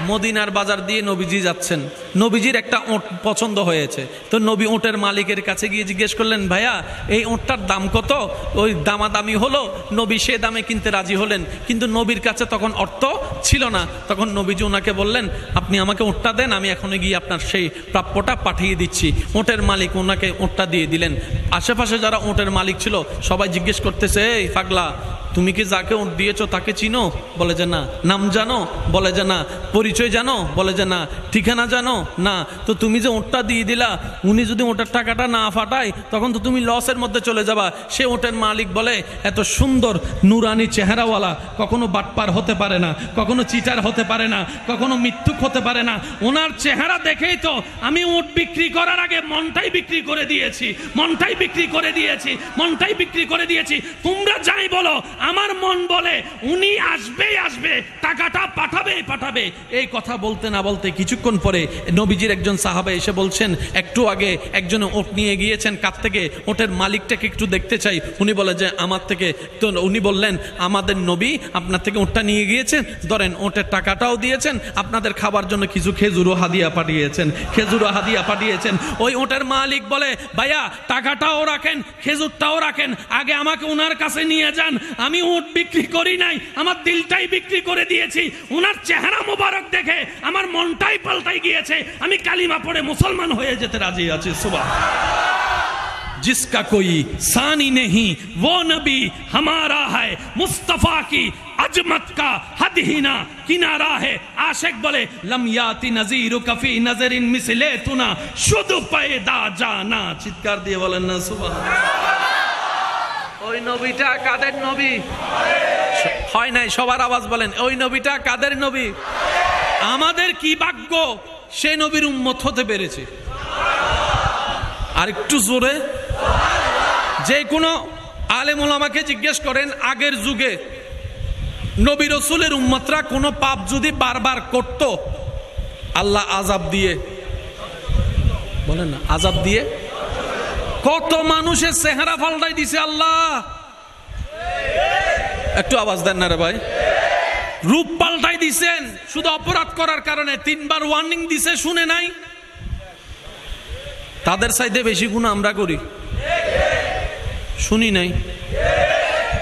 মদিনার বাজার দিয়ে নবীজি যাচ্ছেন, নবীজির একটা ওঁট পছন্দ হয়েছে, তো নবী ওঁটের মালিকের কাছে গিয়ে জিজ্ঞেস করলেন, ভাইয়া এই ওঁটটার দাম কত? ওই দামাদামি হলো, নবী সে দামে কিনতে রাজি হলেন, কিন্তু নবীর কাছে তখন অর্থ ছিল না। তখন নবীজি ওনাকে বললেন, আপনি আমাকে ওঁটটা দেন, আমি এখনই গিয়ে আপনার সেই প্রাপ্যটা পাঠিয়ে দিচ্ছি। ওঁটের মালিক ওনাকে ওঁটটা দিয়ে দিলেন। আশেপাশে যারা ওঁটের মালিক ছিল সবাই জিজ্ঞেস করতেছে, এই পাগলা, তুমি কি যাকে ওঁট দিয়েছো তাকে চিনো? বলে যে না। নাম জানো? বলে যে না। পরিচয় জানো? বলে যে না। ঠিকানা জানো? না। তো তুমি যে ওঁটটা দিয়ে দিলা, উনি যদি ওঁটের টাকাটা না ফাটায় তখন তো তুমি লসের মধ্যে চলে যাবা। সে ওঁটের মালিক বলে, এত সুন্দর নুরানি চেহারাওয়ালা কখনো বাটপার হতে পারে না, কখনো চিটার হতে পারে না, কখনো মিথ্যুক হতে পারে না। ওনার চেহারা দেখেই তো আমি ওঁট বিক্রি করার আগে মনটাই বিক্রি করে দিয়েছি, মনটাই বিক্রি করে দিয়েছি, মনটাই বিক্রি করে দিয়েছি। তোমরা যাই বলো, আমার মন বলে উনি আসবেই আসবে, টাকাটা পাঠাবেই পাঠাবে। এই কথা বলতে না বলতে কিছুক্ষণ পরে নবীজির একজন সাহাবা এসে বলছেন, একটু আগে একজন ওট নিয়ে গিয়েছেন, কাছ থেকে ওটের মালিকটাকে একটু দেখতে চাই। উনি বলে যে আমার থেকে। তো উনি বললেন, আমাদের নবী আপনার থেকে ওটটা নিয়ে গিয়েছেন, ধরেন ওটের টাকাটাও দিয়েছেন, আপনাদের খাবার জন্য কিছু খেজুরও হাদিয়া পাঠিয়েছেন, খেজুরও হাদিয়া পাঠিয়েছেন। ওই ওটের মালিক বলে, ভাইয়া টাকাটাও রাখেন, খেজুরটাও রাখেন, আগে আমাকে ওনার কাছে নিয়ে যান। আমি উট বিক্রি করি নাই, আমার দিলটাই বিক্রি করে দিয়েছি। ওনার চেহারা মোবারক দেখে আমার মনটাই পাল্টাই গিয়েছে, আমি কালিমা পড়ে মুসলমান হয়ে যেতে রাজি আছি। সুবহানাল্লাহ। जिसका कोई सानी नहीं वो नबी हमारा है, मुस्तफा की अजमत का हद ही ना किनारा है। आशिक बोले, लम याति नजीरु कफी नजरिन मिसले तुना शुद्ध पैदा जाना। चित्कार दिए बोलेन ना सुबहानाल्लाह। ওই নবীটা কাদের নবী? হয় নাই, সবার আওয়াজ বলেন, ওই নবীটা কাদের নবী? আমাদের কি ভাগ্য সেই নবীর উম্মত হতে পেরেছে। আর একটু জোরে, যে কোনো আলেম ওলামাকে জিজ্ঞেস করেন, আগের যুগে নবী রাসূলের উম্মতরা কোনো পাপ যদি বারবার করত, আল্লাহ আযাব দিয়ে, বলেন না, আযাব দিয়ে কত মানুষের চেহারা পাল্টাই দিছে আল্লাহ। একটু আওয়াজ দেন না রে ভাই। রূপ পাল্টাই দিছেন শুধু অপরাধ করার কারণে। 3 বার ওয়ার্নিং দিছে, শুনে নাই। তাদের চাইতে বেশি গুনাহ আমরা করি, শুনি নাই।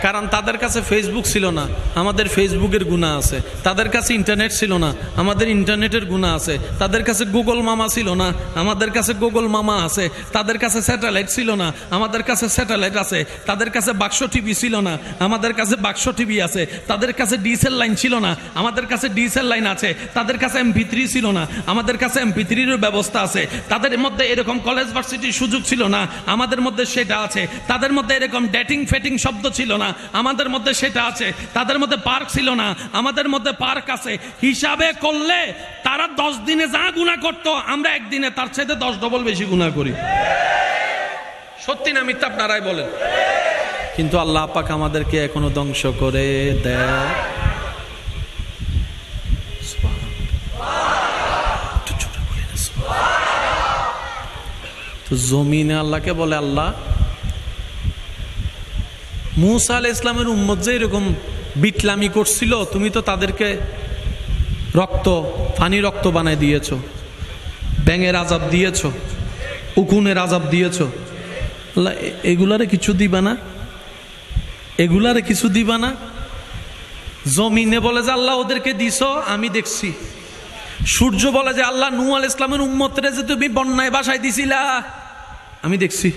কারণ তাদের কাছে ফেসবুক ছিল না, আমাদের ফেসবুকের গুনাহ আছে। তাদের কাছে ইন্টারনেট ছিল না, আমাদের ইন্টারনেটের গুনাহ আছে। তাদের কাছে গুগল মামা ছিল না, আমাদের কাছে গুগল মামা আছে। তাদের কাছে স্যাটেলাইট ছিল না, আমাদের কাছে স্যাটেলাইট আছে। তাদের কাছে বাক্স টিভি ছিল না, আমাদের কাছে বাক্স টিভি আছে। তাদের কাছে ডিএসএল লাইন ছিল না, আমাদের কাছে ডিএসএল লাইন আছে। তাদের কাছে MP3 ছিল না, আমাদের কাছে MP3-র ব্যবস্থা আছে। তাদের মধ্যে এরকম কলেজ ভার্সিটির সুযোগ ছিল না, আমাদের মধ্যে সেটা আছে। তাদের মধ্যে এরকম ডেটিং ফেটিং শব্দ ছিল না, আমাদের মধ্যে সেটা আছে। তাদের মধ্যে পার্ক ছিল না, আমাদের মধ্যে পার্ক আছে। হিসাবে করলে তারা 10 দিনে যা গুনাহ করতো, আমরা একদিনে তার চাইতে 10 ডবল বেশি গুনাহ করি। সত্যি না মিথ্যা আপনারাই বলেন। কিন্তু আল্লাহ পাক আমাদেরকে এখনো ধ্বংস করে দেয়। তো জমিনে আল্লাহকে বলে, আল্লাহ মুসা আলাইহিস সালামের উম্মত যে এরকম বিটলামি করছিল, তুমি তো তাদেরকে ফানি রক্ত বানায় দিয়েছো, ব্যাঙের আযাব দিয়েছো, উকুনের আযাব দিয়েছো। আল্লাহ এগুলারে কিছু দিবা না? এগুলারে কিছু দিবা না? জমিনে বলে যে আল্লাহ ওদেরকে দিছো, আমি দেখছি। সূর্য বলে যে আল্লাহ নূহ আলাইহিস সালামের উম্মতরে যে তুমি বন্যায় ভাসায় দিছিলা, আমি দেখছি,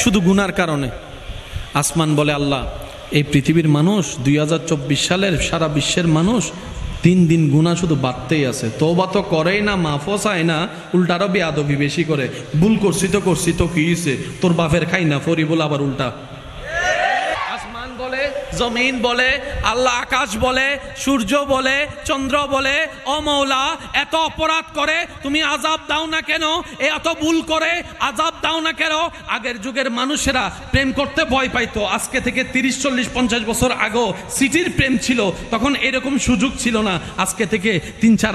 শুধু গুনার কারণে। আসমান বলে, আল্লাহ এই পৃথিবীর মানুষ 2024 সালের সারা বিশ্বের মানুষ 3 দিন গুনাহ শুধু বাড়তেই আছে। তওবা তো করেই না, মাফও চায় না, উল্টারও বেয়াদবি বেশি করে। ভুল করছি তো কি হইছে, তোর বাপের খাই না ফরি বলে আবার উল্টা। আসমান বলে, জমিন বলে, আল্লাহ আকাশ বলে, সূর্য বলে, চন্দ্র বলে, ও মওলা এত অপরাধ করে তুমি আযাব দাও না কেন? এত ভুল করে আযাব দাও না কেন? আগের যুগের মানুষেরা প্রেম করতে ভয় পাইতো। আজকে থেকে 30, 40, 50 বছর আগেও সিটির প্রেম ছিল, তখন এরকম সুযোগ ছিল না। আজকে থেকে 3-4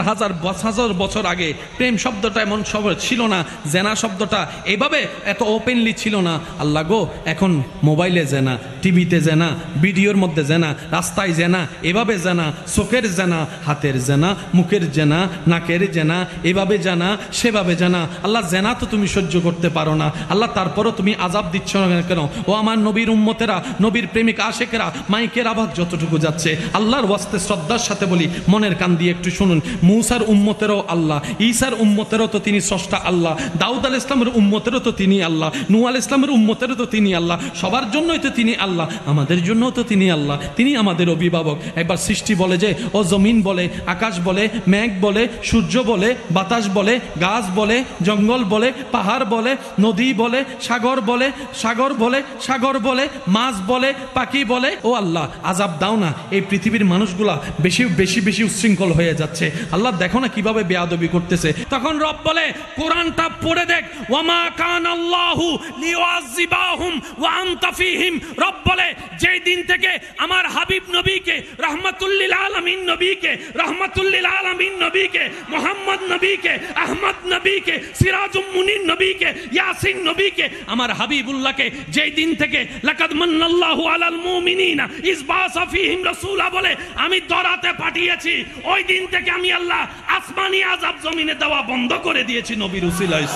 হাজার বছর আগে প্রেম শব্দটা এমন সব ছিল না, জেনা শব্দটা এভাবে এত ওপেনলি ছিল না। আল্লাহ গো, এখন মোবাইলে জেনা, টিভিতে জেনা, ভিডিও ভিডিওর মধ্যে জেনা, রাস্তায় জেনা, এভাবে জেনা, চোখের জেনা, হাতের জেনা, মুখের জেনা, নাকের জেনা, এভাবে জানা সেভাবে জানা। আল্লাহ জেনা তো তুমি সহ্য করতে পারো না আল্লাহ, তারপরও তুমি আযাব দিচ্ছ না কেন? ও আমার নবীর উম্মতেরা, নবীর প্রেমিক আশেকেরা, মাইকের আওয়াজ যতটুকু যাচ্ছে আল্লাহর ওয়াস্তে শ্রদ্ধার সাথে বলি, মনের কান দিয়ে একটু শুনুন। মূসার উম্মতেরও আল্লাহ, ঈসার উম্মতেরও তো তিনি স্রষ্টা আল্লাহ, দাউদ আলাইহিস সালামের উম্মতেরও তো তিনি আল্লাহ, নূহ আলাইহিস সালামের উম্মতেরও তো তিনি আল্লাহ, সবার জন্যই তো তিনি আল্লাহ, আমাদের জন্যও তো তিনি আল্লাহ, তিনি আমাদের অভিভাবক। একবার সৃষ্টি বলে যে ও জমিন বলে, আকাশ বলে, মেঘ বলে, সূর্য বলে, বাতাস বলে, গাছ বলে, জঙ্গল বলে, পাহাড় বলে, নদী বলে, সাগর বলে, সাগর বলে, সাগর বলে, মাছ বলে, পাখি বলে, ও আল্লাহ আযাব দাও না, এই পৃথিবীর মানুষগুলা বেশি বেশি বেশি উচ্ছৃঙ্খল হয়ে যাচ্ছে। আল্লাহ দেখো না কিভাবে বেয়াদবি করতেছে। তখন রব বলে, কোরআনটা পড়ে দেখ, ওয়ামা কানাল্লাহু লিউআযিবাহুম ওয়া আনতা ফীহিম। রব বলে, যেই দিন থেকে আমার হাবিব নবীকে, রাহমাতুল লিল আলামিন নবীকে, রাহমাতুল লিল আলামিন নবীকে, মুহাম্মদ নবীকে, আহমদ নবীকে, সিরাজুম মুনির নবীকে, ইয়াসিন নবীকে, আমার হাবিবুল্লাহকে যেই দিন থেকে লাকাদ মান্নাল্লাহু আলাল মুমিনিনা ইয বাসা ফীহিম রাসূলা বলে আমি দরাতে পাঠিয়েছি, ওই দিন থেকে আমি আল্লাহ আসমানি আযাব জমিনে দেওয়া বন্ধ করে দিয়েছি নবীর উসিলায়।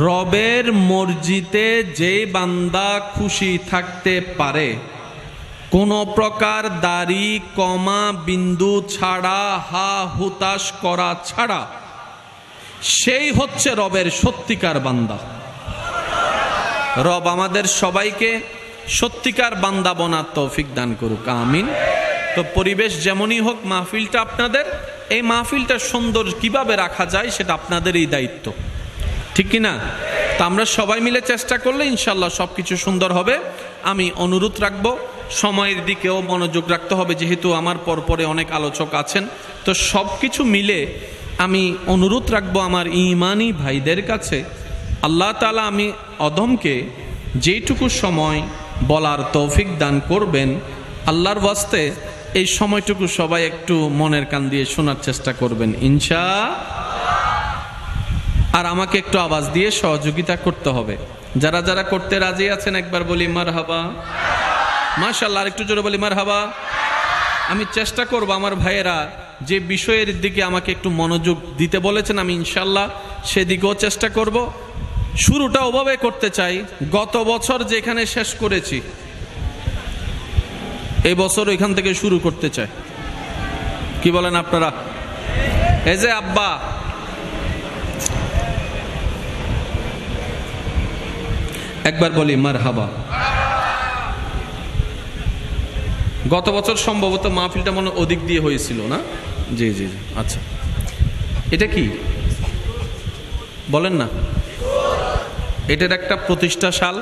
রবের মর্জিতে যে বান্দা খুশি থাকতে পারে, কোন প্রকার দাড়ি কমা বিন্দু ছাড়া, হা হুতাশ করা ছাড়া, সেই হচ্ছে রবের সত্যিকার বান্দা। রব আমাদের সবাইকে সত্যিকার বান্দা বনার তৌফিক দান করুক, আমিন। তো পরিবেশ যেমনই হোক, মাহফিলটা আপনাদের, এই মাহফিলটা সুন্দর কিভাবে রাখা যায় সেটা আপনাদেরই দায়িত্ব, ঠিক কি না? তো আমরা সবাই মিলে চেষ্টা করলে ইনশাল্লাহ সব কিছু সুন্দর হবে। আমি অনুরোধ রাখবো, সময়ের দিকেও মনোযোগ রাখতে হবে, যেহেতু আমার পরপরে অনেক আলোচক আছেন। তো সব কিছু মিলে আমি অনুরোধ রাখবো আমার ইমানি ভাইদের কাছে, আল্লাহ তাআলা আমি অদমকে যেটুকু সময় বলার তৌফিক দান করবেন, আল্লাহর ওয়াস্তে এই সময়টুকু সবাই একটু মনের কান দিয়ে শোনার চেষ্টা করবেন আর আমাকে একটু আওয়াজ দিয়ে সহযোগিতা করতে হবে। যারা যারা করতে রাজি আছেন একবার বলি মারহাবা, মাশাআল্লাহ, আর একটু জোরে বলি মারহাবা। আমি চেষ্টা করব আমার ভাইয়েরা যে বিষয়ের দিকে আমাকে একটু মনোযোগ দিতে বলেছেন, আমি ইনশাল্লাহ সেদিকেও চেষ্টা করব। শুরুটা ওভাবে করতে চাই, গত বছর যেখানে শেষ করেছি এই বছর ওইখান থেকে শুরু করতে চাই। কি বলেন আপনারা? এই যে আব্বা, একবার বলি মারহাবা। গত বছর সম্ভবত মাহফিলটা মনে ওদিক দিয়ে হয়েছিল না? জি জি জি, আচ্ছা। এটা কি বলেন না? এটার একটা প্রতিষ্ঠা সাল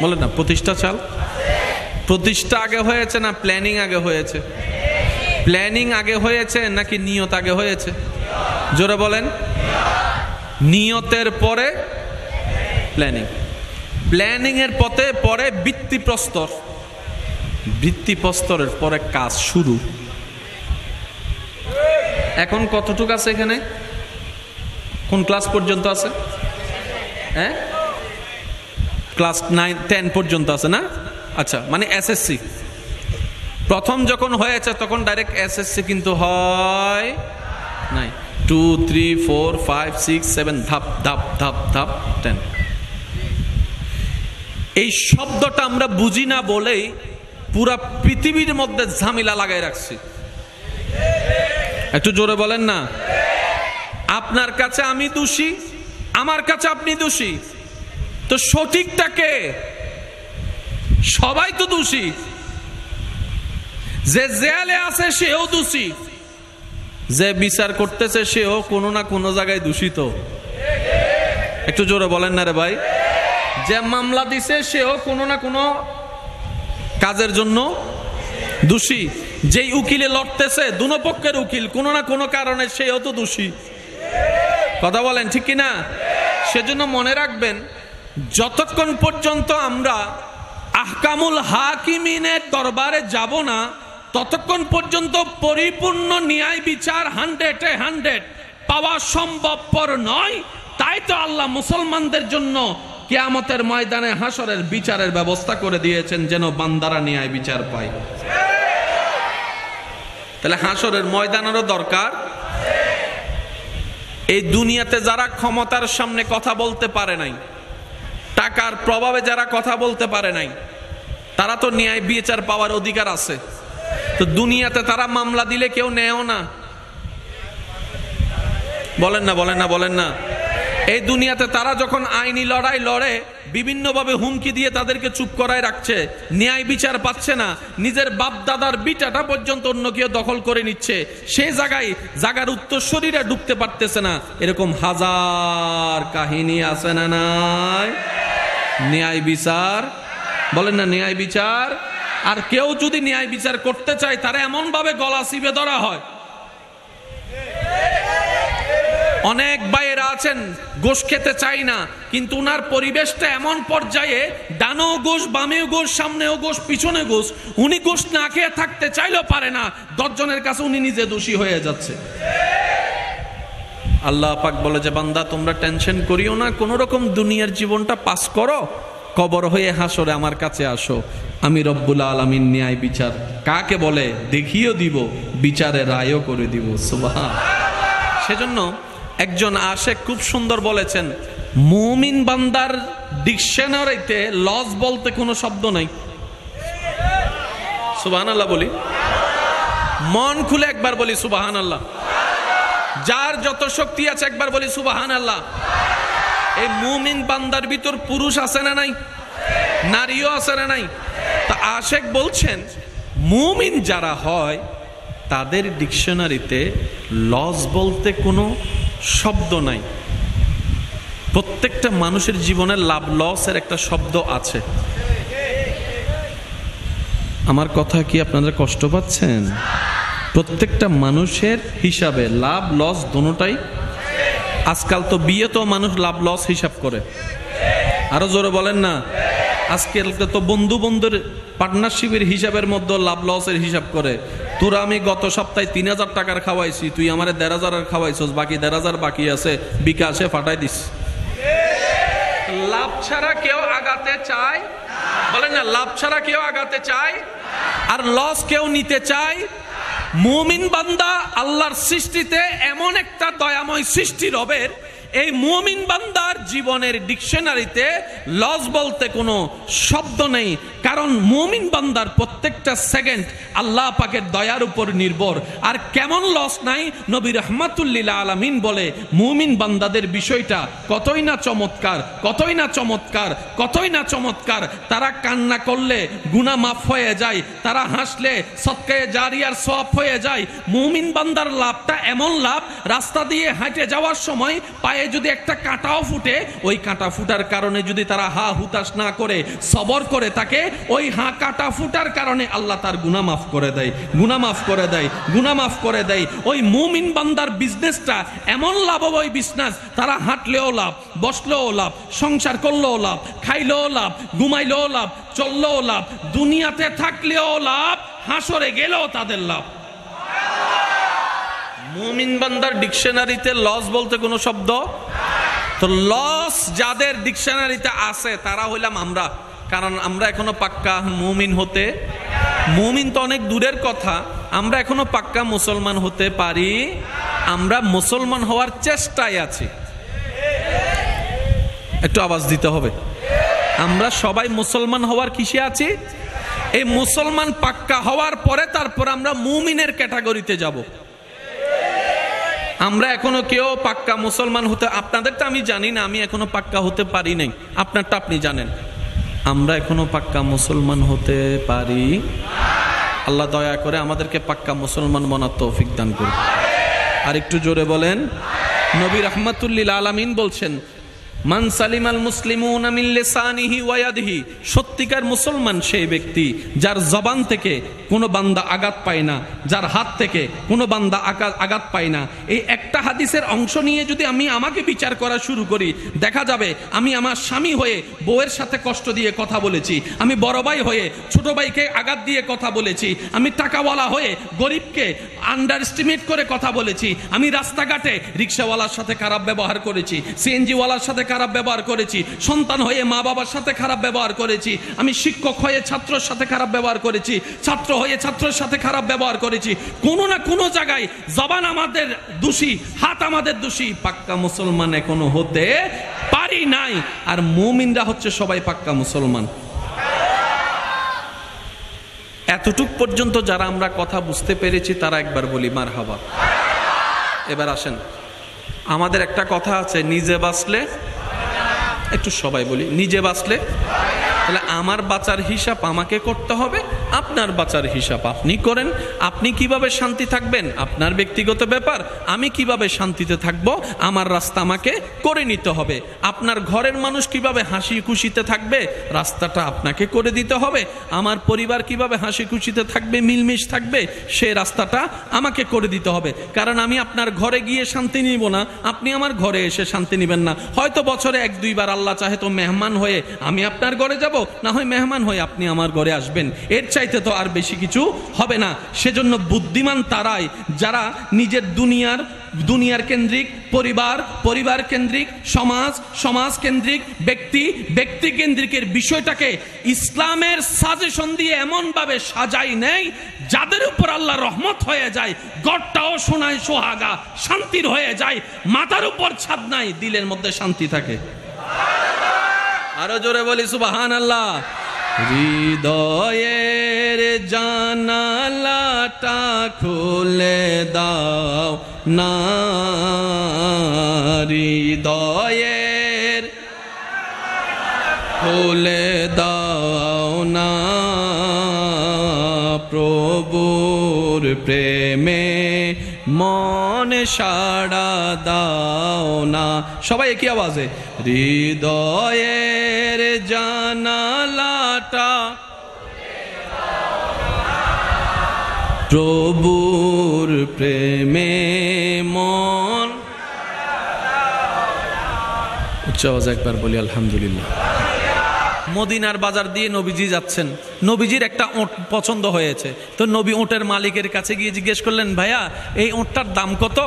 বলেন না, প্রতিষ্ঠা সাল। প্রতিষ্ঠা আগে হয়েছে না প্ল্যানিং আগে হয়েছে? প্ল্যানিং আগে হয়েছে নাকি নিয়ত আগে হয়েছে? জোরে বলেন। নিয়তের পরে প্ল্যানিং, প্ল্যানিং এর পরে ভিত্তিপ্রস্তর, ভিত্তিপ্রস্তরের পরে কাজ শুরু। এখন কতটুকু আছে এখানে? কোন ক্লাস পর্যন্ত আছে? হ্যাঁ, ক্লাস 9 10 পর্যন্ত আছে না? আচ্ছা, মানে এসএসসি প্রথম যখন হয়েছে তখন ডাইরেক্ট এসএসসি কিন্তু হয় নাই। 2 3 4 5 6 7 ধাপ ধাপ ধাপ ধাপ 10। এই শব্দটা আমরা বুঝি না বলেই পুরা পৃথিবীর মধ্যে ঝামেলা লাগাই রাখছি। একটু জোরে বলেন না। আপনার কাছে আমি দোষী, আমার কাছে আপনি দোষী, তো সঠিকটা কে? সবাই তো দোষী। যে জেলে আছে সেও দোষী, যে বিচার করতেছে সেও কোনো না কোনো জায়গায় দূষিত। একটু জোরে বলেন না রে ভাই। যে মামলা দিছে সেও কোনো না কোনো কাজের জন্য দোষী। যেই উকিলে লড়তেছে দুনো পক্ষের উকিল, কোনো না কোনো কারণে সেও তো দোষী। কথা বলেন ঠিক কিনা? সেজন্য মনে রাখবেন, যতক্ষণ পর্যন্ত আমরা আহকামুল হাকিমিনের দরবারে যাব না, ততক্ষণ পর্যন্ত পরিপূর্ণ ন্যায় বিচার 100-100 পাওয়া সম্ভবপর নয়। তাই তো আল্লাহ মুসলমানদের জন্য কিয়ামতের ময়দানে হাসরের বিচারের ব্যবস্থা করে দিয়েছেন যেন বান্দারা ন্যায় বিচার পায়। তাহলে হাসরের ময়দানেরও দরকার। এই দুনিয়াতে যারা ক্ষমতার সামনে কথা বলতে পারে নাই, টাকার প্রভাবে যারা কথা বলতে পারে নাই, তারা তো ন্যায় বিচার পাওয়ার অধিকার আছে। তো দুনিয়াতে তারা মামলা দিলে কেউ নেয়ও না, বলেন না বলেন না বলেন না। এই দুনিয়াতে তারা যখন আইনি লড়াই লড়ে, বিভিন্নভাবে হুমকি দিয়ে তাদেরকে চুপ করায় রাখছে, ন্যায় বিচার পাচ্ছে না, নিজের বাপ দাদার বিটাটা পর্যন্ত অন্য কেউ দখল করে নিচ্ছে, সেই জায়গার উত্তরসূরিরা ঢুকতে পারতেছে না। এরকম হাজার কাহিনী আছে না নাই? ন্যায় বিচার, বলেন না ন্যায় বিচার। আর কেউ যদি ন্যায় বিচার করতে চায়, তারা এমন ভাবে গলা চিপে ধরা হয়। অনেক ভাইয়েরা আছেন গোশ খেতে চাই না, কিন্তু উনার পরিবেশটা এমন পর্যায়ে, ডানেও গোশ, বামেও গোশ, সামনেও গোশ, পিছনে গোশ, উনি গোশ না খেয়ে থাকতে চাইলেও পারে না। 10 জনের কাছে উনি নিজে দোষী হয়ে যাচ্ছে। আল্লাহ পাক বলে যে বান্দা তোমরা টেনশন করিও না, কোন রকম দুনিয়ার জীবনটা পাস করো, কবর হয়ে হাসরে আমার কাছে আসো, আমি রব্বুল আলামিন ন্যায় বিচার কাকে বলে দেখিয়ে দিব, বিচারে রায়ও করে দিব। সুবহান। সেজন্য একজন আশেক খুব সুন্দর বলেছেন, মুমিন বান্দার ডিকশনারিতে লস বলতে কোনো শব্দ নাই। সুবহানাল্লাহ বলি, মন খুলে একবার বলি সুবহানাল্লাহ। যার যত শক্তি আছে একবার বলি সুবহানাল্লাহ। এই মুমিন বান্দার ভিতর পুরুষ আছে না নাই? নারীও আছে না নাই? তা আশেক বলছেন মুমিন যারা হয় তাদের ডিকশনারিতে লস বলতে কোনো শব্দ নাই। প্রত্যেকটা মানুষের জীবনে লাভ লসের একটা শব্দ আছে। আমার কথা কি আপনারা কষ্ট পাচ্ছেন? প্রত্যেকটা মানুষের হিসাবে লাভ লস দোনোটাই। আজকাল তো বিয়ে তো মানুষ লাভ লস হিসাব করে, আরো জোরে বলেন না। আজকাল তো বন্ধু বন্ধুর পার্টনারশিপের হিসাবের মধ্যে লাভ লসের হিসাব করে। তোরা আমি গত সপ্তাহে 3000 টাকার খাওয়াইছি, তুই আমারে 1500 খাওয়াইছস, বাকি 1500 বাকি আছে, বিকাশে ফাটাই দিস। লাভ ছাড়া কেউ আগাতে চায়? বলেন না, লাভ ছাড়া কেউ আগাতে চায়? আর লস কেউ নিতে চায়? মুমিন বান্দা আল্লাহর সৃষ্টিতে এমন একটা দয়াময় সৃষ্টি রবের, এই মুমিন বান্দার জীবনের ডিকশনারিতে লস বলতে কোনো শব্দ নেই। কারণ মুমিন বান্দার প্রত্যেকটা সেকেন্ড আল্লাহ পাকের দয়ার উপর নির্ভর। আর কেমন লস নাই? নবী রাহমাতুল্লিল আলামিন বলে মুমিন বান্দাদের বিষয়টা কতই না চমৎকার, কতই না চমৎকার, কতই না চমৎকার। তারা কান্না করলে গুনাহ মাফ হয়ে যায়, তারা হাসলে সদকায়ে জারিয়ার সওয়াব হয়ে যায়। মুমিন বান্দার লাভটা এমন লাভ, রাস্তা দিয়ে হাঁটে যাওয়ার সময় পায়ে যদি একটা কাঁটাও ফুটে, ওই কাঁটা ফুটার কারণে যদি তারা হা হুতাশ না করে সবর করে থাকে, ওই হা কাঁটা ফুটার কারণে আল্লাহ তার গুনাহ মাফ করে দেয়, গুনাহ মাফ করে দেয়, গুনাহ মাফ করে দেয়। ওই মুমিন বান্দার বিজনেসটা এমন লাভময় বিজনেস, তারা হাঁটলেও লাভ, বসলেও লাভ, সংসার করলেও লাভ, খাইলেও লাভ, ঘুমাইলেও লাভ, চললেও লাভ, দুনিয়াতে থাকলেও লাভ, হাসরে গেলেও তাদের লাভ। মুমিন বান্দার ডিকশনারিতে লস বলতে কোনো শব্দ তো লস যাদের ডিকশনারিতে আছে তারা হইলাম আমরা। কারণ আমরা এখনো পাক্কা মুমিন হতে, মুমিন তো অনেক দূরের কথা, আমরা এখনো পাক্কা মুসলমান হতে পারি। আমরা মুসলমান হওয়ার চেষ্টায় আছি। একটু আওয়াজ দিতে হবে। আমরা সবাই মুসলমান হওয়ার কিসে আছি? এই মুসলমান পাক্কা হওয়ার পরে তারপর আমরা মুমিনের ক্যাটাগরিতে যাব। আমরা এখনো কেউ পাক্কা মুসলমান হতে, আপনাদেরটা আমি জানি না, আমি এখনো পাক্কা হতে পারি নাই, আপনারটা আপনি জানেন। আমরা এখনো পাক্কা মুসলমান হতে পারি। আল্লাহ দয়া করে আমাদেরকে পাক্কা মুসলমান বানার তৌফিক দান করুন। আর একটু জোরে বলেন। নবী রাহমাতুল্লিল আলামিন বলছেন, মান সালিমাল মুসলিমুনা মিন লিসানিহি ওয়া ইয়াদিহি, সত্যিকার মুসলমান সেই ব্যক্তি যার জবান থেকে কোনো বান্দা আঘাত পায় না, যার হাত থেকে কোনো বান্দা আঘাত পায় না। এই একটা হাদিসের অংশ নিয়ে যদি আমি আমাকে বিচার করা শুরু করি, দেখা যাবে আমি আমার স্বামী হয়ে বউয়ের সাথে কষ্ট দিয়ে কথা বলেছি, আমি বড় ভাই হয়ে ছোট ভাইকে আঘাত দিয়ে কথা বলেছি, আমি টাকাওয়ালা হয়ে গরিবকে আন্ডার এস্টিমেট করে কথা বলেছি, আমি রাস্তাঘাটে রিক্সাওয়ালার সাথে খারাপ ব্যবহার করেছি, সিএনজিওয়ালার সাথে খারাপ ব্যবহার করেছি, সন্তান হয়ে মা বাবার সাথে খারাপ ব্যবহার করেছি, আমি শিক্ষক হয়ে ছাত্রের সাথে খারাপ ব্যবহার করেছি, ছাত্র হয়ে ছাত্রের সাথে খারাপ ব্যবহার করেছি। কোনো না কোনো জায়গায় জবান আমাদের দোষী, হাত আমাদের দোষী, পাক্কা মুসলমান এখনো হতে পারি নাই। আর মুমিনরা হচ্ছে সবাই পাক্কা মুসলমান। এতটুক পর্যন্ত যারা আমরা কথা বুঝতে পেরেছি তারা একবার বলি মারহাবা। এবার আসেন, আমাদের একটা কথা আছে, নিজে বাঁচলে, একটু সবাই বলি, নিজে বাঁচলে, তাহলে আমার বাঁচার হিসাব আমাকে করতে হবে, আপনার বাঁচার হিসাব আপনি করেন। আপনি কিভাবে শান্তি থাকবেন আপনার ব্যক্তিগত ব্যাপার, আমি কিভাবে শান্তিতে থাকবো আমার রাস্তা আমাকে করে নিতে হবে। আপনার ঘরের মানুষ কিভাবে হাসি খুশিতে থাকবে রাস্তাটা আপনাকে করে দিতে হবে। আমার পরিবার কিভাবে হাসি খুশিতে থাকবে, মিলমিশ থাকবে, সেই রাস্তাটা আমাকে করে দিতে হবে। কারণ আমি আপনার ঘরে গিয়ে শান্তি নিব না, আপনি আমার ঘরে এসে শান্তি নেবেন না। হয়তো বছরে 1-2 বার আল্লাহ চাহে তো মেহমান হয়ে আমি আপনার ঘরে যাব, না হয় মেহমান হয়ে আপনি আমার ঘরে আসবেন, এর চাইতে তো আর বেশি কিছু হবে না। সেজন্য বুদ্ধিমান তারাই যারা নিজের দুনিয়ার কেন্দ্রিক, পরিবার কেন্দ্রিক, সমাজ কেন্দ্রিক, ব্যক্তি কেন্দ্রিকের বিষয়টাকে ইসলামের সাজেশন দিয়ে এমন ভাবে সাজাই নেই যাদের উপর আল্লাহ রহমত হয়ে যায়, ঘরটাও সোনায় সোহাগা শান্তির হয়ে যায়, মাথার উপর ছাদ নাই, দিলের মধ্যে শান্তি থাকে। আরো জোরে বলি সুবহানাল্লাহ। হৃদয়ের জানালাটা খুলে দাও না, হৃদয়ের খুলে দাও না, প্রভুর প্রেমে মন সাড়া দাও না। সবাই একই আওয়াজে, হৃদয়ের জানালাটা প্রভুর প্রেমে মন। উচ্চ আওয়াজে একবার বলি আলহামদুলিল্লাহ। মদিনার বাজার দিয়ে নবীজি যাচ্ছেন, নবীজির একটা ওঁট পছন্দ হয়েছে, তো নবী ওঁটের মালিকের কাছে গিয়ে জিজ্ঞেস করলেন, ভাইয়া এই ওঁটটার দাম কত?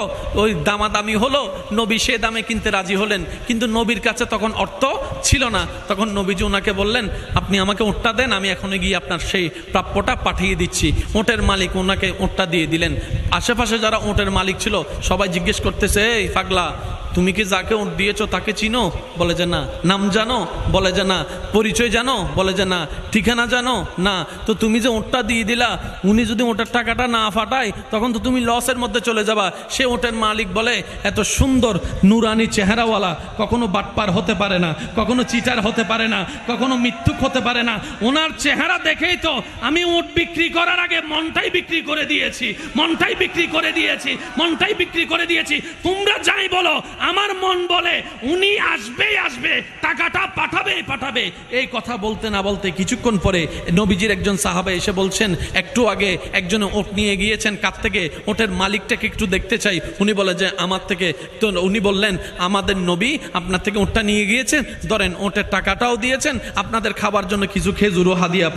ওই দামাদামি হলো, নবী সে দামে কিনতে রাজি হলেন, কিন্তু নবীর কাছে তখন অর্থ ছিল না। তখন নবীজি ওনাকে বললেন, আপনি আমাকে ওঁটটা দেন, আমি এখনো গিয়ে আপনার সেই প্রাপ্যটা পাঠিয়ে দিচ্ছি। ওঁটের মালিক ওনাকে ওঁটটা দিয়ে দিলেন। আশেপাশে যারা ওঁটের মালিক ছিল সবাই জিজ্ঞেস করতেছে, এই পাগলা, তুমি কি যাকে ওঁট দিয়েছো তাকে চিনো? বলে যে না। নাম জানো? বলে যে না। পরিচয় জানো? বলে যে না। ঠিকানা জানো? না। তো তুমি যে ওঁটটা দিয়ে দিলা, উনি যদি ওঁটের টাকাটা না ফাটায় তখন তো তুমি লসের মধ্যে চলে যাবা। সে ওঁটের মালিক বলে, এত সুন্দর নুরানি চেহারাওয়ালা কখনো বাটপার হতে পারে না, কখনো চিটার হতে পারে না, কখনো মিথ্যুক হতে পারে না। ওনার চেহারা দেখেই তো আমি ওঁট বিক্রি করার আগে মনটাই বিক্রি করে দিয়েছি। তোমরা যাই বলো, আমার মন বলে উনি আসবে, টাকাটা পাঠাবে। এই কথা বলতে না বলতে কিছুক্ষণ পরে নবীজির একজন সাহাবা এসে বলছেন, একটু আগে একজন ওট নিয়ে গিয়েছেন, কাছ থেকে ওটের মালিকটাকে একটু দেখতে চাই। উনি বলে যে আমার থেকে, তো উনি বললেন, আমাদের নবী আপনার থেকে ওটটা নিয়ে গিয়েছেন, ধরেন ওটের টাকাটাও দিয়েছেন, আপনাদের খাবার জন্য কিছু খেজুরও হাদিয়া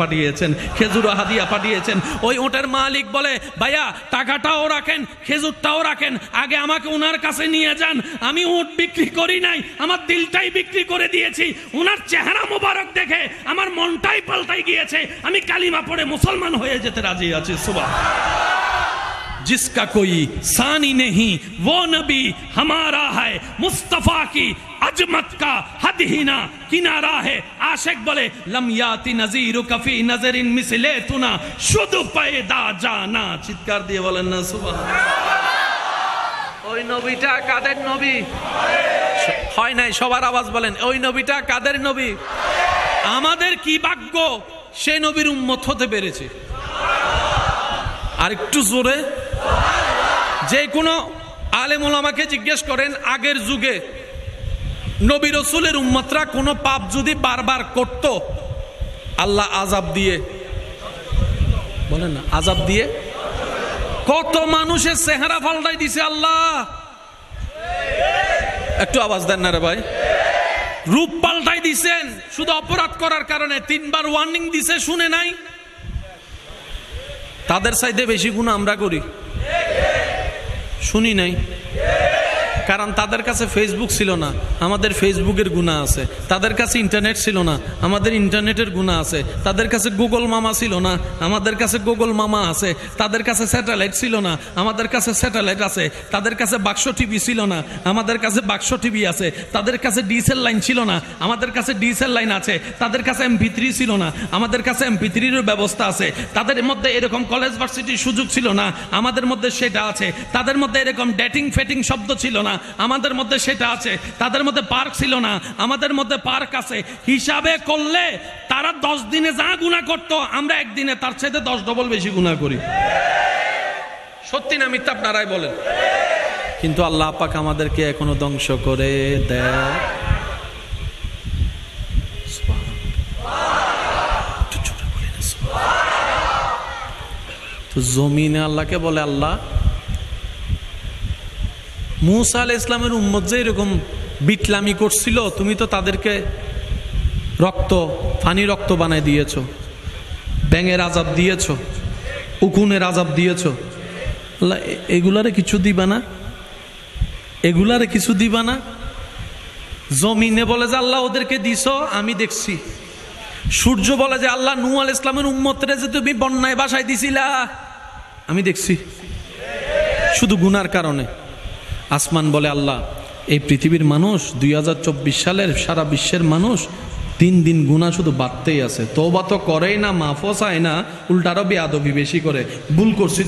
পাঠিয়েছেন। ওই ওটের মালিক বলে, ভাইয়া টাকাটাও রাখেন, খেজুরটাও রাখেন, আগে আমাকে ওনার কাছে নিয়ে যান। আমি উট বিক্রি করি নাই, আমার দিলটাই বিক্রি করে দিয়েছি। ওনার চেহারা মোবারক দেখে আমার মনটাই পাল্টাই গিয়েছে, আমি কালিমা পড়ে মুসলমান হয়ে যেতে রাজি আছি। সুবহান। जिसका कोई सानी नहीं वो नबी हमारा है, मुस्तफा की अजमत का हद ही ना किनारा है। आशिक बोले लम याति नजीर कफी नजरिन मिसले तुना शुद्ध पैदा जाना। चित्कार दिए बोलें ना सुबहान। ওই নবীটা কাদের নবী? হয় নাই, সবার আওয়াজ বলেন, ওই নবীটা কাদের নবী? আমাদের কি ভাগ্য সেই নবীর উম্মত হতে পেরেছে। আর একটু জোরে, যে কোনো আলেম ওলামাকে জিজ্ঞেস করেন, আগের যুগে নবী রাসূলের উম্মতরা কোনো পাপ যদি বারবার করত, আল্লাহ আযাব দিয়ে, বলেন না, আযাব দিয়ে কত মানুষের চেহারা পাল্টাই দিছে আল্লাহ। একটু আওয়াজ দেন না রে ভাই। রূপ পাল্টাই দিছেন শুধু অপরাধ করার কারণে। 3 বার ওয়ার্নিং দিছে, শুনে নাই। তাদের চাইতে বেশি গুনাহ আমরা করি, শুনি নাই। কারণ তাদের কাছে ফেসবুক ছিল না, আমাদের ফেসবুকের গুনাহ আছে। তাদের কাছে ইন্টারনেট ছিল না, আমাদের ইন্টারনেটের গুনাহ আছে। তাদের কাছে গুগল মামা ছিল না, আমাদের কাছে গুগল মামা আছে। তাদের কাছে স্যাটেলাইট ছিল না, আমাদের কাছে স্যাটেলাইট আছে। তাদের কাছে বাক্স টিভি ছিল না, আমাদের কাছে বাক্স টিভি আছে। তাদের কাছে ডিএসএল লাইন ছিল না, আমাদের কাছে ডিএসএল লাইন আছে। তাদের কাছে MP3 ছিল না, আমাদের কাছে MP3-এর ব্যবস্থা আছে। তাদের মধ্যে এরকম কলেজ ভার্সিটির সুযোগ ছিল না, আমাদের মধ্যে সেটা আছে। তাদের মধ্যে এরকম ডেটিং ফেটিং শব্দ ছিল না, আমাদের মধ্যে সেটা আছে। তাদের মধ্যে পার্ক ছিল না, আমাদের মধ্যে পার্ক আছে। হিসাবে করলে তারা 10 দিনে যা গুনাহ করতো, আমরা একদিনে তার চাইতে 10 ডবল বেশি গুনাহ করি। সত্যি না মিথ্যা আপনারাই বলেন। কিন্তু আল্লাহ পাক আমাদেরকে এখনো ধ্বংস করে দেয়। তো জমিনে আল্লাহকে বলে, আল্লাহ মূসা আলাইহিস সালামের উম্মত যে এরকম বিটলামি করছিল, তুমি তো তাদেরকে ফানি রক্ত বানায় দিয়েছো, ব্যাঙের আযাব দিয়েছো, উকুনের আযাব দিয়েছো। আল্লাহ এগুলারে কিছু দিবা না? এগুলারে কিছু দিবা না? জমিনে বলে যে আল্লাহ ওদেরকে দিছো, আমি দেখছি। সূর্য বলে যে আল্লাহ নূহ আলাইহিস সালামের উম্মতরে যে তুমি বন্যায় ভাসায় দিছিলা, আমি দেখছি, শুধু গুনার কারণে। আসমান বলে আল্লাহ এই পৃথিবীর মানুষ 2024 সালের সারা বিশ্বের মানুষ দিন দিন গুনাহ শুধু বাড়তেই আছে। তওবা তো করেই না, মাফও চায় না, উল্টারও বেয়াদবি বেশি করে। ভুল করছি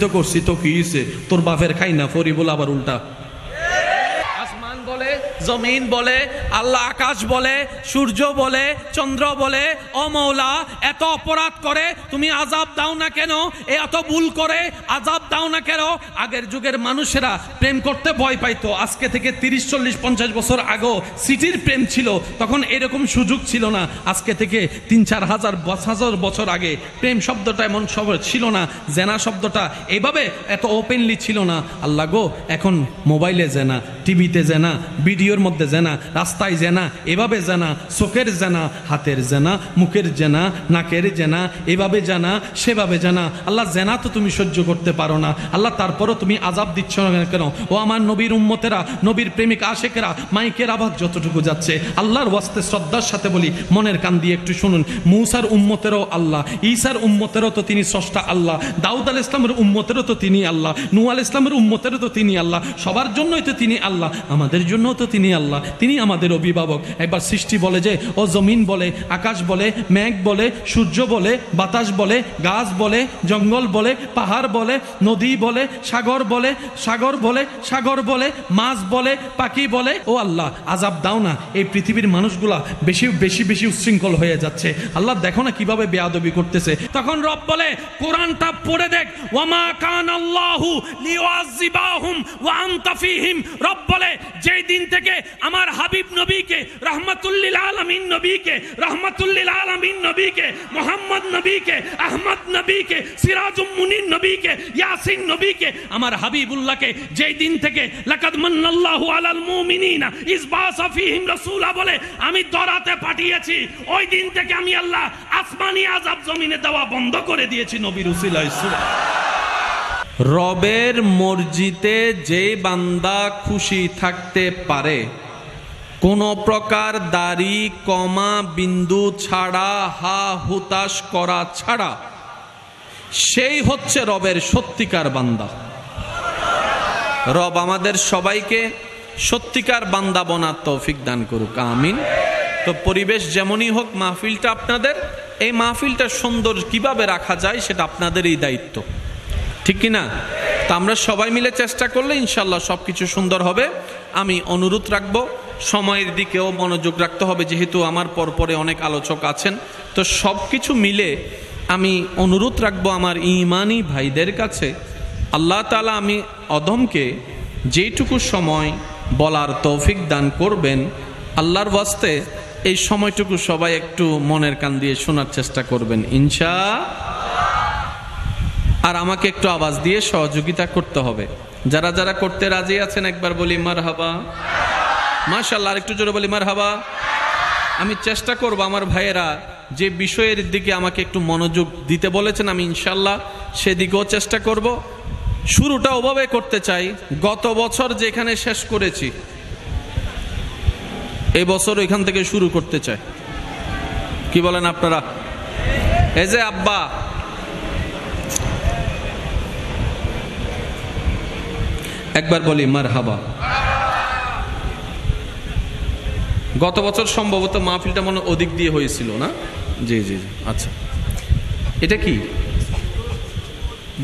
তো কি হইছে, তোর বাপের খাই না ফরি বলে আবার উল্টা। আসমান বলে, জমিন বলে, আল্লাহ আকাশ বলে, সূর্য বলে, চন্দ্র বলে, ও মওলা এত অপরাধ করে তুমি আযাব দাও না কেন? এত ভুল করে আযাব দাও না কেন? আগের যুগের মানুষেরা প্রেম করতে ভয় পাইতো। আজকে থেকে 30, 40, 50 বছর আগেও সিটির প্রেম ছিল, তখন এরকম সুযোগ ছিল না। আজকে থেকে 3-4 হাজার বছর আগে প্রেম শব্দটা এমন সব ছিল না, জেনা শব্দটা এভাবে এত ওপেনলি ছিল না। আল্লাহ গো এখন মোবাইলে জেনা, টিভিতে জেনা, ভিডিওর মধ্যে জেনা, রাস্তায় জেনা, এভাবে জেনা, চোখের জেনা, হাতের জেনা, মুখের জেনা, নাকের জেনা, এভাবে জানা সেভাবে জানা। আল্লাহ জেনা তো তুমি সহ্য করতে পারো না আল্লাহ, তারপরও তুমি আযাব দিচ্ছ না কেন? ও আমার নবীর উম্মতেরা, নবীর প্রেমিক আশেকেরা, মাইকের আওয়াজ যতটুকু যাচ্ছে আল্লাহর ওয়াস্তে শ্রদ্ধার সাথে বলি, মনের কান দিয়ে একটু শুনুন। মূসার উম্মতেরও আল্লাহ, ঈসার উম্মতেরও তো তিনি স্রষ্টা আল্লাহ, দাউদ আলাইহিস সালামের উম্মতেরও তো তিনি আল্লাহ, নূহ আলাইহিস সালামের উম্মতেরও তো তিনি আল্লাহ। সবার জন্যই তো তিনি আল্লাহ, আমাদের জন্যও তো তিনি আল্লাহ, তিনি আমাদের অভিভাবক। একবার সৃষ্টি বলে যে ও জমিন বলে, আকাশ বলে, মেঘ বলে, সূর্য বলে, বাতাস বলে, গাছ বলে, জঙ্গল বলে, পাহাড় বলে, নদী বলে, সাগর বলে, সাগর বলে, মাছ বলে, পাখি বলে, ও আল্লাহ আযাব দাও না, এই পৃথিবীর মানুষগুলা বেশি বেশি বেশি উচ্ছৃঙ্খল হয়ে যাচ্ছে। আল্লাহ দেখো না কিভাবে বেয়াদবি করতেছে। তখন রব বলে, কোরআনটা পড়ে দেখ, ওয়ামা কানাল্লাহু লিউআযিবাহুম ওয়া আনতা ফীহিম। রব বলে যেই দিন থেকে আমার হাবিব নবীকে, রাহমাতুল লিল আলামিন নবীকে, মুহাম্মদ নবীকে, আহমদ নবীকে, সিরাজুম মুনির নবীকে, ইয়াসিন নবীকে, আমার হাবিবুল্লাহকে যেই দিন থেকে লাকাদ মান্নাল্লাহু আলাল মুমিনিনা ইয বাসা ফীহিম রাসূলা বলে আমি দরাতে পাঠিয়েছি, ওই দিন থেকে আমি আল্লাহ আসমানি আযাব জমিনে দেওয়া বন্ধ করে দিয়েছি নবীর উসিলায়। রবের মর্জিতে যে বান্দা খুশি থাকতে পারে, কোন প্রকার দাড়ি কমা বিন্দু ছাড়া, হা হুতাশ করা ছাড়া, সেই হচ্ছে রবের সত্যিকার বান্দা। রব আমাদের সবাইকে সত্যিকার বান্দা বানার তৌফিক দান করুক, আমিন। তো পরিবেশ যেমনই হোক, মাহফিলটা আপনাদের, এই মাহফিলটা সুন্দর কিভাবে রাখা যায় সেটা আপনাদেরই দায়িত্ব, ঠিক কি না? তো আমরা সবাই মিলে চেষ্টা করলে ইনশাল্লাহ সবকিছু সুন্দর হবে। আমি অনুরোধ রাখবো সময়ের দিকেও মনোযোগ রাখতে হবে, যেহেতু আমার পরপরে অনেক আলোচক আছেন। তো সব কিছু মিলে আমি অনুরোধ রাখবো আমার ঈমানি ভাইদের কাছে, আল্লাহ তাআলা আমি অদমকে যেটুকু সময় বলার তৌফিক দান করবেন, আল্লাহর ওয়াস্তে এই সময়টুকু সবাই একটু মনের কান দিয়ে শোনার চেষ্টা করবেন আর আমাকে একটু আওয়াজ দিয়ে সহযোগিতা করতে হবে। যারা যারা করতে রাজি আছেন একবার বলি মারহাবা, মাশাআল্লাহ, আর একটু জোরে বলি মারহাবা। আমি চেষ্টা করব আমার ভাইয়েরা যে বিষয়ের দিকে আমাকে একটু মনোযোগ দিতে বলেছেন, আমি ইনশাআল্লাহ সেদিকেও চেষ্টা করব। শুরুটা ওভাবে করতে চাই, গত বছর যেখানে শেষ করেছি এই বছর ওইখান থেকে শুরু করতে চাই। কি বলেন আপনারা? এই যে আব্বা, একবার বলি মারহাবা। গত বছর সম্ভবত মাহফিলটা মনে ওদিক দিয়ে হয়েছিল না? জি জি জি, আচ্ছা। এটা কি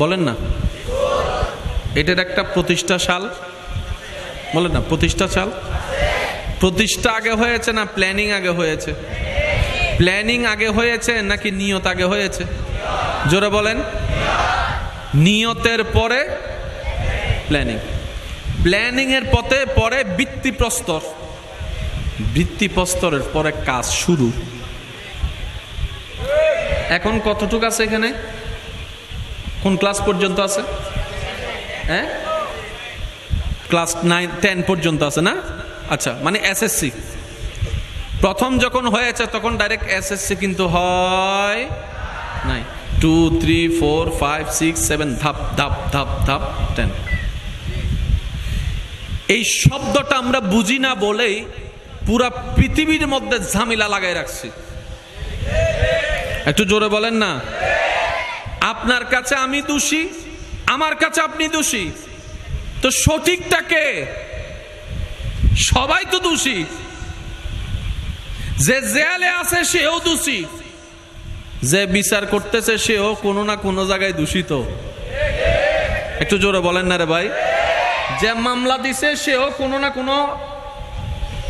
বলেন না? এটার একটা প্রতিষ্ঠা সাল বলেন না? প্রতিষ্ঠা সাল। প্রতিষ্ঠা আগে হয়েছে না প্ল্যানিং আগে হয়েছে? প্ল্যানিং আগে হয়েছে নাকি নিয়ত আগে হয়েছে? জোরে বলেন। নিয়তের পরে প্ল্যানিং, প্ল্যানিং এর পরে ভিত্তিপ্রস্তর, ভিত্তিপ্রস্তরের পরে কাজ শুরু। এখন কতটুকু আছে এখানে? কোন ক্লাস পর্যন্ত আছে? হ্যাঁ, ক্লাস 9 10 পর্যন্ত আছে না? আচ্ছা, মানে এসএসসি প্রথম যখন হয়েছে তখন ডাইরেক্ট এসএসসি কিন্তু হয় নাই। 2 3 4 5 6 7 ধাপ ধাপ ধাপ ধাপ 10। এই শব্দটা আমরা বুঝি না বলেই পুরা পৃথিবীর মধ্যে ঝামেলা লাগাই রাখছি। একটু জোরে বলেন না। আপনার কাছে আমি দোষী, আমার কাছে আপনি দোষী, তো সঠিকটা কে? সবাই তো দোষী। যে জেলে আছে সেও দোষী, যে বিচার করতেছে সেও কোনো না কোনো জায়গায় দূষিত। একটু জোরে বলেন না রে ভাই। যে মামলা দিছে সেও কোনো না কোনো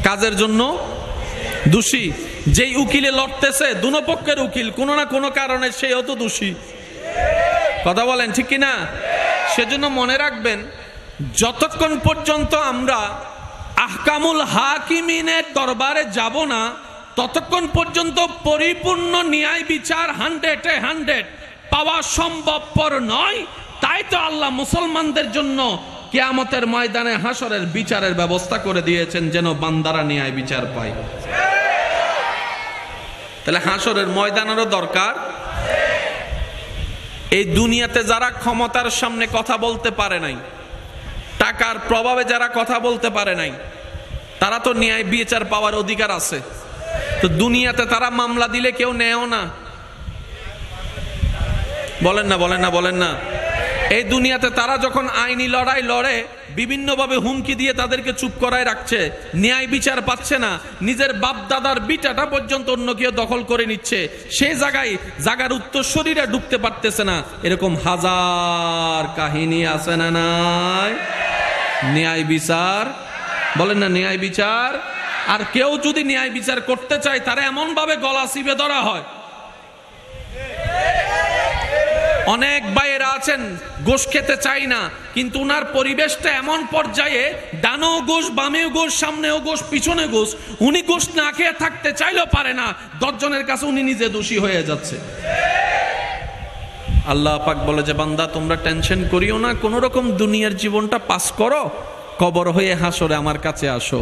কাজের জন্য দোষী। যেই উকিলে লড়তেছে দুনো পক্ষের উকিল কোনো না কোনো কারণে সেও তো দোষী। কথা বলেন ঠিক কিনা? সেজন্য মনে রাখবেন, যতক্ষণ পর্যন্ত আমরা আহকামুল হাকিমিনের দরবারে যাব না ততক্ষণ পর্যন্ত পরিপূর্ণ ন্যায় বিচার 100-100 পাওয়া সম্ভবপর নয়। তাই তো আল্লাহ মুসলমানদের জন্য কিয়ামতের ময়দানে হাসরের বিচারের ব্যবস্থা করে দিয়েছেন, যেন বান্দারা ন্যায় বিচার পায়। তাহলে হাসরের ময়দানেরও দরকার। এই দুনিয়াতে যারা ক্ষমতার সামনে কথা বলতে পারে নাই, টাকার প্রভাবে যারা কথা বলতে পারে নাই, তারা তো ন্যায় বিচার পাওয়ার অধিকার আছে। তো দুনিয়াতে তারা মামলা দিলে কেউ নেয়ও না। বলেন না বলেন না বলেন না। এই দুনিয়াতে তারা যখন আইনি লড়াই লড়ে বিভিন্নভাবে হুমকি দিয়ে তাদেরকে চুপ করায় রাখছে, ন্যায় বিচার পাচ্ছে না, নিজের বাপ দাদার বিটাটা পর্যন্ত অন্য কেউ দখল করে নিচ্ছে, সেই জায়গার উত্তরসূরিরা ঢুকতে পারতেছে না। এরকম হাজার কাহিনী আছে না নাই? ন্যায় বিচার বলেন না, ন্যায় বিচার। আর কেউ যদি ন্যায় বিচার করতে চায় তারা এমন ভাবে গলা চিপে ধরা হয়। অনেক ভাইয়েরা আছেন গোশ খেতে চাই না, কিন্তু উনার পরিবেশটা এমন পর্যায়ে ডানেও গোশ বামেও গোশ সামনেও গোশ পিছনে গোশ, উনি গোশ না খেয়ে থাকতে চাইলেও পারে না। 10 জনের কাছে উনি নিজে দোষী হয়ে যাচ্ছে। আল্লাহ পাক বলে যে বান্দা তোমরা টেনশন করিও না, কোন রকম দুনিয়ার জীবনটা পাস করো, কবর হয়ে হাসরে আমার কাছে আসো,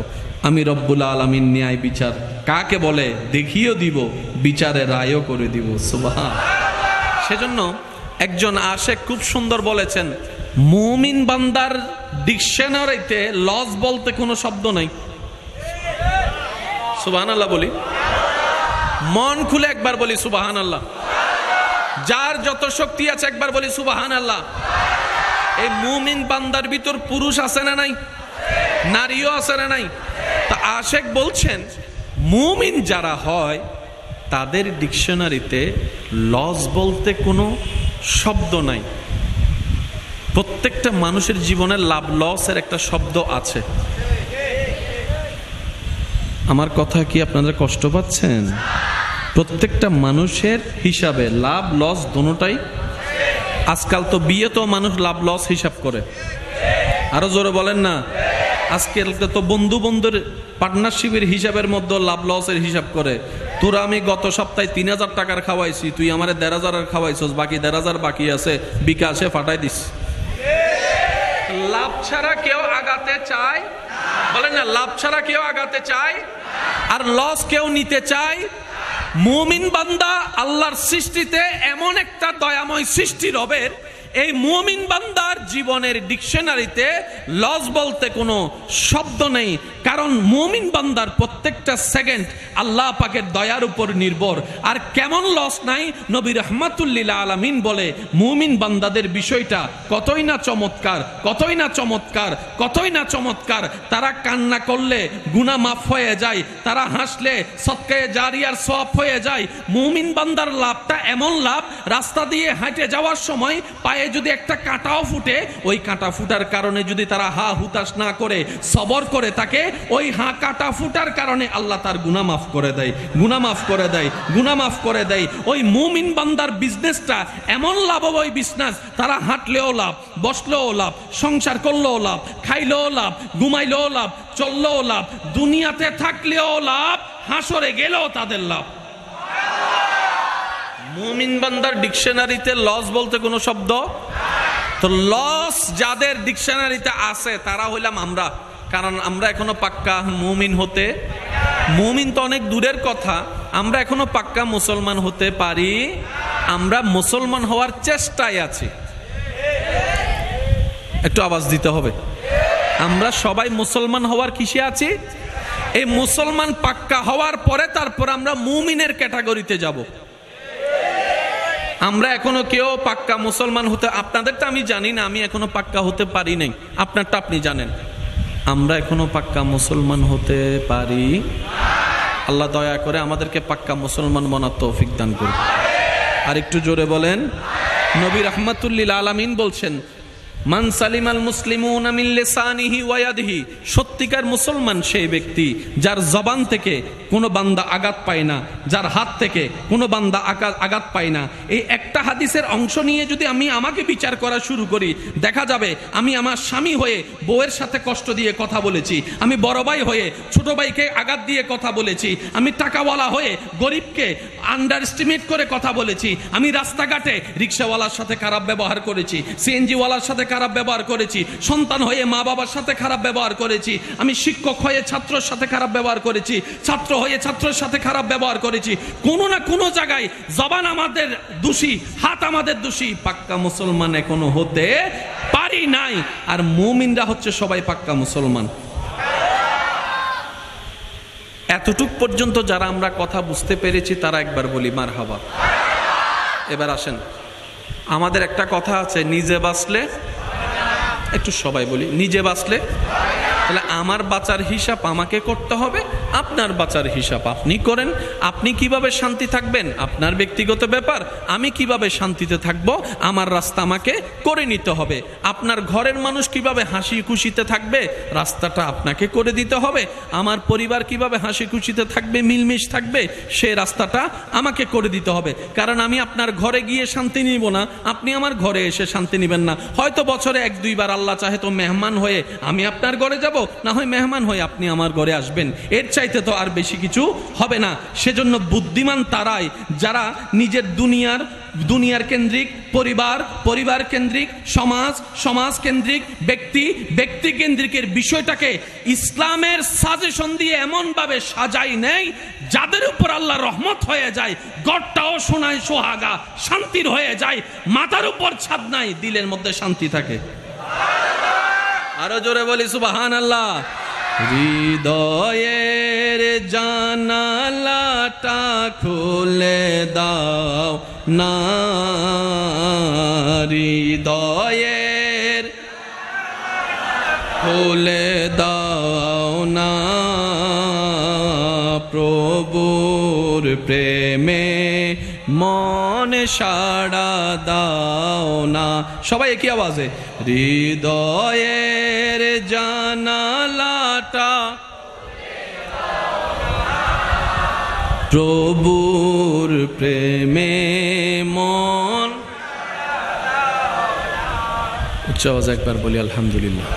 আমি রব্বুল আলামিন ন্যায় বিচার কাকে বলে দেখিয়ে দিব, বিচারে রায়ও করে দিব। সুবহান। সেজন্য একজন আশেক খুব সুন্দর বলেছেন, মুমিন বান্দার ডিকশনারিতে লস বলতে কোনো শব্দ নাই। সুবহানাল্লাহ বলি, মন খুলে একবার বলি সুবহানাল্লাহ। যার যত শক্তি আছে একবার বলি সুবহানাল্লাহ। এই মুমিন বান্দার ভিতর পুরুষ আছে না নাই? নারীও আছে না নাই? তা আশেক বলছেন মুমিন যারা হয় তাদের ডিকশনারিতে লস বলতে কোনো শব্দ নাই। প্রত্যেকটা মানুষের জীবনে লাভ লসের একটা শব্দ আছে। আমার কথা কি আপনারা কষ্ট পাচ্ছেন? প্রত্যেকটা মানুষের হিসাবে লাভ লস দোনোটাই। আজকাল তো বিয়ে তো মানুষ লাভ লস হিসাব করে। আরো জোরে বলেন না। আজকাল তো বন্ধু বন্ধুর পার্টনারশিপের হিসাবের মধ্যে লাভ লসের হিসাব করে। তোরা আমি গত সপ্তাহে 3000 টাকার খাওয়াইছি, তুই আমারে 1500 খাওয়াইছস, বাকি 1500 বাকি আছে, বিকাশে ফাটাই দিস। লাভ ছাড়া কেউ আগাতে চায়? বলেন না, লাভ ছাড়া কেউ আগাতে চায়? আর লস কেউ নিতে চায়? মুমিন বান্দা আল্লাহর সৃষ্টিতে এমন একটা দয়াময় সৃষ্টি রবের, এই মুমিন বান্দার জীবনের ডিকশনারিতে লস বলতে কোনো শব্দ নেই, কারণ মুমিন বান্দার প্রত্যেকটা সেকেন্ড আল্লাহ পাকের দয়ার উপর নির্ভর। আর কেমন লস নাই, নবী রাহমাতুল লিল আলামিন বলে মুমিন বান্দাদের বিষয়টা কতই না চমৎকার, কতই না চমৎকার, কতই না চমৎকার। তারা কান্না করলে গুনাহ মাফ হয়ে যায়, তারা হাসলে সদকায়ে জারিয়ার সওয়াব হয়ে যায়। মুমিন বান্দার লাভটা এমন লাভ, রাস্তা দিয়ে হাঁটে যাওয়ার সময় পায়ে যদি একটা কাঁটাও ফুটে, ওই কাঁটা ফুটার কারণে যদি তারা হা হুতাশ না করে সবর করে থাকে, ওই কাঁটা ফুটার কারণে আল্লাহ তার গুনাহ মাফ করে দেয়, গুনাহ মাফ করে দেয়, গুনাহ মাফ করে দেয়। ওই মুমিন বান্দার বিজনেসটা এমন লাভময় বিজনেস, তারা হাঁটলেও লাভ, বসলেও লাভ, সংসার করলেও লাভ, খাইলেও লাভ, ঘুমাইলেও লাভ, চললেও লাভ, দুনিয়াতে থাকলেও লাভ, হাসরে গেলেও তাদের লাভ। মুমিন বান্দার ডিকশনারিতে লস বলতে কোনো শব্দ, তো লস যাদের ডিকশনারিতে আছে তারা হইলাম আমরা, কারণ আমরা এখনো পাক্কা মুমিন হতে, মুমিন তো অনেক দূরের কথা, আমরা এখনো পাক্কা মুসলমান হতে পারি, আমরা মুসলমান হওয়ার চেষ্টায় আছি। একটু আওয়াজ দিতে হবে। আমরা সবাই মুসলমান হওয়ার কিসে আছি? এই মুসলমান পাক্কা হওয়ার পরে তারপর আমরা মুমিনের ক্যাটাগরিতে যাব। আমরা এখনো কেউ পাক্কা মুসলমান হতে, আপনাদেরটা আমি জানি না, আমি এখনো পাক্কা হতে পারি নাই, আপনারটা আপনি জানেন। আমরা এখনো পাক্কা মুসলমান হতে পারি। আল্লাহ দয়া করে আমাদেরকে পাক্কা মুসলমান বানার তৌফিক দান করুন। আর একটু জোরে বলেন। নবী রাহমাতুল লিল আলামিন বলছেন, মান সালিমাল মুসলিমুনা মিন লিসানিহি ওয়া ইয়াদিহি, সত্যিকার মুসলমান সেই ব্যক্তি যার জবান থেকে কোনো বান্দা আঘাত পায় না, যার হাত থেকে কোনো বান্দা আঘাত পায় না। এই একটা হাদিসের অংশ নিয়ে যদি আমি আমাকে বিচার করা শুরু করি, দেখা যাবে আমি আমার স্বামী হয়ে বউয়ের সাথে কষ্ট দিয়ে কথা বলেছি, আমি বড় ভাই হয়ে ছোট ভাইকে আঘাত দিয়ে কথা বলেছি, আমি টাকাওয়ালা হয়ে গরিবকে আন্ডার এস্টিমেট করে কথা বলেছি, আমি রাস্তাঘাটে রিক্সাওয়ালার সাথে খারাপ ব্যবহার করেছি, সিএনজিওয়ালার সাথে খারাপ ব্যবহার করেছি, সন্তান হয়ে মা বাবার সাথে খারাপ ব্যবহার করেছি, আমি শিক্ষক হয়ে ছাত্রের সাথে খারাপ ব্যবহার করেছি, ছাত্র হয়ে ছাত্রের সাথে খারাপ ব্যবহার করেছি। কোনো না কোনো জায়গায় জবান আমাদের দোষী, হাত আমাদের দোষী, পাক্কা মুসলমান এখনো হতে পারি নাই। আর মুমিনরা হচ্ছে সবাই পাক্কা মুসলমান। এতটুক পর্যন্ত যারা আমরা কথা বুঝতে পেরেছি তারা একবার বলি মারহাবা। এবার আসেন, আমাদের একটা কথা আছে, নিজে বাঁচলে, একটু সবাই বলি, নিজে বাঁচলে, তাহলে আমার বাঁচার হিসাব আমাকে করতে হবে, আপনার বাঁচার হিসাব আপনি করেন। আপনি কিভাবে শান্তি থাকবেন আপনার ব্যক্তিগত ব্যাপার, আমি কিভাবে শান্তিতে থাকবো আমার রাস্তা আমাকে করে নিতে হবে। আপনার ঘরের মানুষ কিভাবে হাসি খুশিতে থাকবে রাস্তাটা আপনাকে করে দিতে হবে। আমার পরিবার কিভাবে হাসি খুশিতে থাকবে, মিলমিশ থাকবে, সেই রাস্তাটা আমাকে করে দিতে হবে। কারণ আমি আপনার ঘরে গিয়ে শান্তি নিব না, আপনি আমার ঘরে এসে শান্তি নেবেন না। হয়তো বছরে 1-2 বার আল্লাহ চাহে তো মেহমান হয়ে আমি আপনার ঘরে যাব, না হয় মেহমান হয়ে আপনি আমার ঘরে আসবেন, এর চাইতে তো আর বেশি কিছু হবে না। সেজন্য বুদ্ধিমান তারাই যারা নিজের দুনিয়ার কেন্দ্রিক, পরিবার কেন্দ্রিক, সমাজ কেন্দ্রিক, ব্যক্তি কেন্দ্রিকের বিষয়টাকে ইসলামের সাজেশন দিয়ে এমন ভাবে সাজাই নেই যাদের উপর আল্লাহ রহমত হয়ে যায়, ঘরটাও সোনায় সোহাগা শান্তির হয়ে যায়, মাথার উপর ছাদ নাই, দিলের মধ্যে শান্তি থাকে। আরো জোরে বলি সুবহানাল্লাহ। হৃদয়ের জানালাটা খুলে দাও না, হৃদয়ের খুলে দাও না, প্রভুর প্রেমে মনে সাড়া দাও না। সবাই একই আওয়াজে, হৃদয়ের জানালাটা প্রভুর প্রেমে মন। উচ্চ আওয়াজে একবার বলি আলহামদুলিল্লাহ।